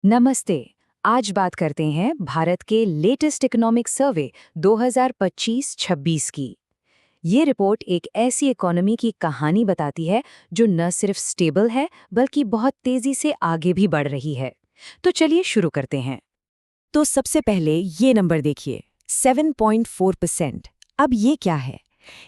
नमस्ते। आज बात करते हैं भारत के लेटेस्ट इकोनॉमिक सर्वे 2025-26 की। ये रिपोर्ट एक ऐसी इकोनॉमी की कहानी बताती है जो न सिर्फ स्टेबल है बल्कि बहुत तेजी से आगे भी बढ़ रही है। तो चलिए शुरू करते हैं। तो सबसे पहले ये नंबर देखिए, 7.4%। अब ये क्या है?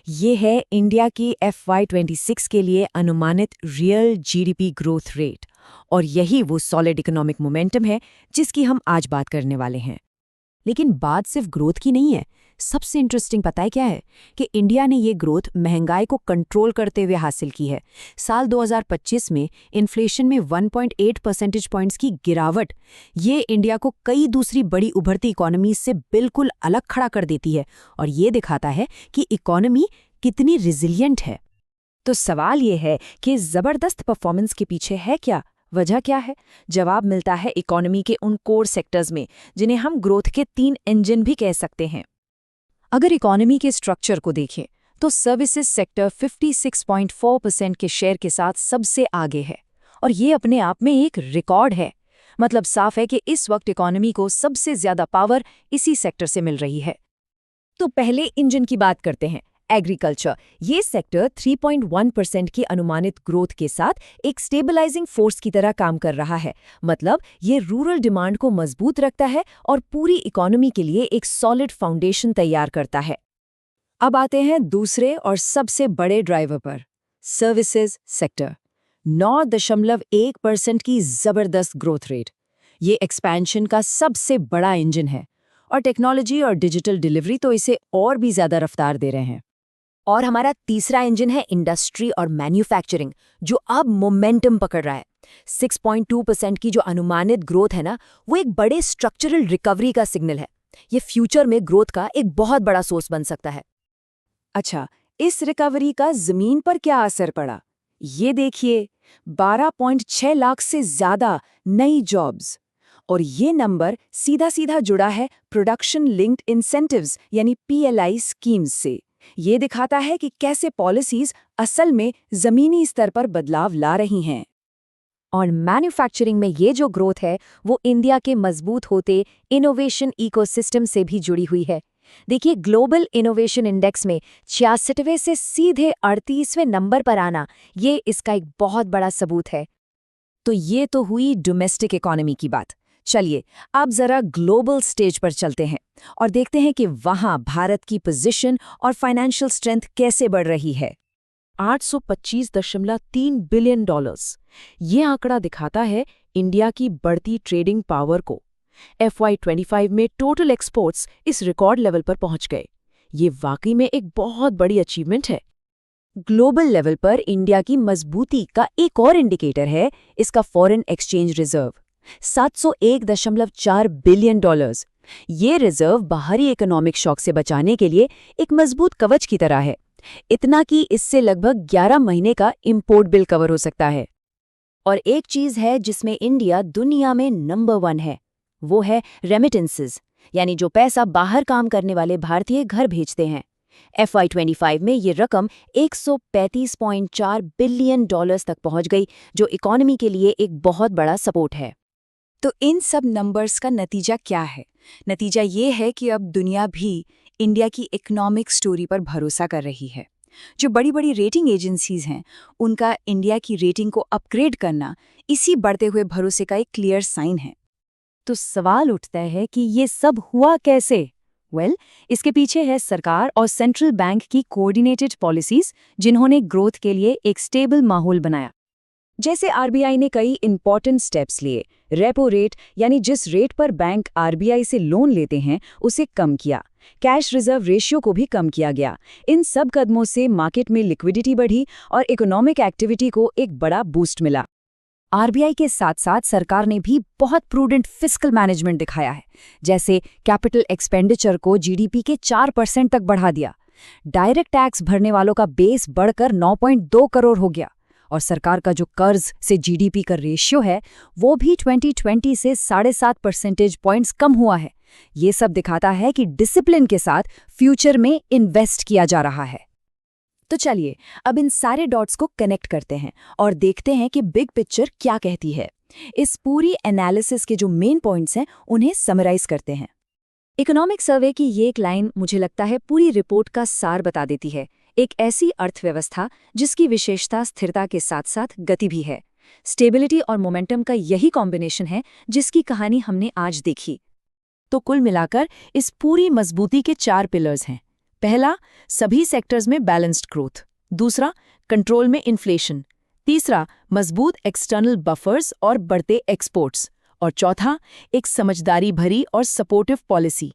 ये है इंडिया की FY26 के लिए अनुमानित रियल जीडीपी ग्रोथ रेट, और यही वो सॉलिड इकोनॉमिक मोमेंटम है जिसकी हम आज बात करने वाले हैं। लेकिन बात सिर्फ ग्रोथ की नहीं है। सबसे इंटरेस्टिंग पता है क्या है? कि इंडिया ने ये ग्रोथ महंगाई को कंट्रोल करते हुए हासिल की है। साल 2025 में इन्फ्लेशन में 1.8 परसेंटेज पॉइंट्स की गिरावट ये इंडिया को कई दूसरी बड़ी उभरती इकोनॉमीज से बिल्कुल अलग खड़ा कर देती है, और ये दिखाता है कि इकोनॉमी कितनी रिजिलियंट है। तो सवाल ये है कि जबरदस्त परफॉर्मेंस के पीछे है क्या? वजह क्या है? जवाब मिलता है इकोनॉमी के उन कोर सेक्टर्स में जिन्हें हम ग्रोथ के 3 इंजन भी कह सकते हैं। अगर इकोनॉमी के स्ट्रक्चर को देखें तो सर्विसेज सेक्टर 56.4% के शेयर के साथ सबसे आगे है, और ये अपने आप में एक रिकॉर्ड है। मतलब साफ है कि इस वक्त इकोनॉमी को सबसे ज्यादा पावर इसी सेक्टर से मिल रही है। तो पहले इंजन की बात करते हैं, एग्रीकल्चर। ये सेक्टर 3.1% की अनुमानित ग्रोथ के साथ एक स्टेबलाइजिंग फोर्स की तरह काम कर रहा है। मतलब ये रूरल डिमांड को मजबूत रखता है और पूरी इकोनॉमी के लिए एक सॉलिड फाउंडेशन तैयार करता है। अब आते हैं दूसरे और सबसे बड़े ड्राइवर पर, सर्विसेज सेक्टर। 9.1% की जबरदस्त ग्रोथ रेट। ये एक्सपेंशन का सबसे बड़ा इंजन है, और टेक्नोलॉजी और डिजिटल डिलीवरी तो इसे और भी ज्यादा रफ्तार दे रहे हैं। और हमारा तीसरा इंजन है इंडस्ट्री और मैन्युफैक्चरिंग, जो अब मोमेंटम पकड़ रहा है। 6.2% की जो अनुमानित ग्रोथ है ना, वो एक बड़े स्ट्रक्चरल रिकवरी का सिग्नल है। ये फ्यूचर में ग्रोथ का एक बहुत बड़ा सोर्स बन सकता है। अच्छा, इस रिकवरी का जमीन पर क्या असर पड़ा? ये देखिए, 12.6 लाख से ज्यादा नई जॉब्स। और ये नंबर सीधा सीधा जुड़ा है प्रोडक्शन लिंक्ड इंसेंटिव्स यानी PLI स्कीम्स से। ये दिखाता है कि कैसे पॉलिसीज असल में जमीनी स्तर पर बदलाव ला रही हैं। और मैन्युफैक्चरिंग में ये जो ग्रोथ है वो इंडिया के मजबूत होते इनोवेशन इकोसिस्टम से भी जुड़ी हुई है। देखिए, ग्लोबल इनोवेशन इंडेक्स में 66वें से सीधे 38वें नंबर पर आना, ये इसका एक बहुत बड़ा सबूत है। तो ये तो हुई डोमेस्टिक इकोनॉमी की बात। चलिए अब जरा ग्लोबल स्टेज पर चलते हैं और देखते हैं कि वहां भारत की पोजीशन और फाइनेंशियल स्ट्रेंथ कैसे बढ़ रही है। $825.3 बिलियन। ये आंकड़ा दिखाता है इंडिया की बढ़ती ट्रेडिंग पावर को। FY25 में टोटल एक्सपोर्ट्स इस रिकॉर्ड लेवल पर पहुंच गए। ये वाकई में एक बहुत बड़ी अचीवमेंट है। ग्लोबल लेवल पर इंडिया की मजबूती का एक और इंडिकेटर है इसका फॉरेन एक्सचेंज रिजर्व, $701.4 बिलियन। ये रिजर्व बाहरी इकोनॉमिक शॉक से बचाने के लिए एक मजबूत कवच की तरह है। इतना कि इससे लगभग 11 महीने का इंपोर्ट बिल कवर हो सकता है। और एक चीज है जिसमें इंडिया दुनिया में नंबर 1 है, वो है रेमिटेंसेस, यानी जो पैसा बाहर काम करने वाले भारतीय घर भेजते हैं। FY25 में ये रकम $135.4 बिलियन तक पहुंच गई, जो इकोनॉमी के लिए एक बहुत बड़ा सपोर्ट है। तो इन सब नंबर्स का नतीजा क्या है? नतीजा ये है कि अब दुनिया भी इंडिया की इकोनॉमिक स्टोरी पर भरोसा कर रही है। जो बड़ी बड़ी रेटिंग एजेंसीज हैं, उनका इंडिया की रेटिंग को अपग्रेड करना इसी बढ़ते हुए भरोसे का एक क्लियर साइन है। तो सवाल उठता है कि ये सब हुआ कैसे? इसके पीछे है सरकार और सेंट्रल बैंक की कोऑर्डिनेटेड पॉलिसीज, जिन्होंने ग्रोथ के लिए एक स्टेबल माहौल बनाया। जैसे RBI ने कई इंपॉर्टेंट स्टेप्स लिए। रेपो रेट यानी जिस रेट पर बैंक RBI से लोन लेते हैं उसे कम किया। कैश रिजर्व रेशियो को भी कम किया गया। इन सब कदमों से मार्केट में लिक्विडिटी बढ़ी और इकोनॉमिक एक्टिविटी को एक बड़ा बूस्ट मिला। RBI के साथ साथ सरकार ने भी बहुत प्रूडेंट फिस्कल मैनेजमेंट दिखाया है। जैसे कैपिटल एक्सपेंडिचर को GDP के 4% तक बढ़ा दिया। डायरेक्ट टैक्स भरने वालों का बेस बढ़कर 9.2 करोड़ हो गया। और सरकार का जो कर्ज से GDP का रेशियो है वो भी 2020 से 7.5 परसेंटेज पॉइंट्स कम हुआ है। ये सब दिखाता है कि डिसिप्लिन के साथ फ्यूचर में इन्वेस्ट किया जा रहा है। तो चलिए अब इन सारे डॉट्स को कनेक्ट करते हैं और देखते हैं कि बिग पिक्चर क्या कहती है। इस पूरी एनालिसिस के जो मेन पॉइंट्स हैं उन्हें समराइज करते हैं। इकोनॉमिक सर्वे की ये एक लाइन मुझे लगता है पूरी रिपोर्ट का सार बता देती है। एक ऐसी अर्थव्यवस्था जिसकी विशेषता स्थिरता के साथ साथ गति भी है। स्टेबिलिटी और मोमेंटम का यही कॉम्बिनेशन है जिसकी कहानी हमने आज देखी। तो कुल मिलाकर इस पूरी मजबूती के 4 पिलर्स हैं। पहला, सभी सेक्टर्स में बैलेंस्ड ग्रोथ। दूसरा, कंट्रोल में इन्फ्लेशन। तीसरा, मजबूत एक्सटर्नल बफर्स और बढ़ते एक्सपोर्ट्स। और चौथा, एक समझदारी भरी और सपोर्टिव पॉलिसी।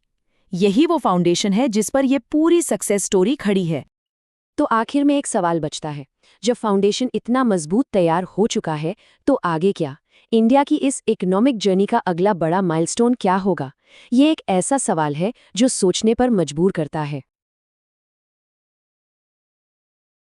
यही वो फाउंडेशन है जिस पर ये पूरी सक्सेस स्टोरी खड़ी है। तो आखिर में एक सवाल बचता है, जब फाउंडेशन इतना मजबूत तैयार हो चुका है तो आगे क्या? इंडिया की इस इकोनॉमिक जर्नी का अगला बड़ा माइलस्टोन क्या होगा? ये एक ऐसा सवाल है जो सोचने पर मजबूर करता है।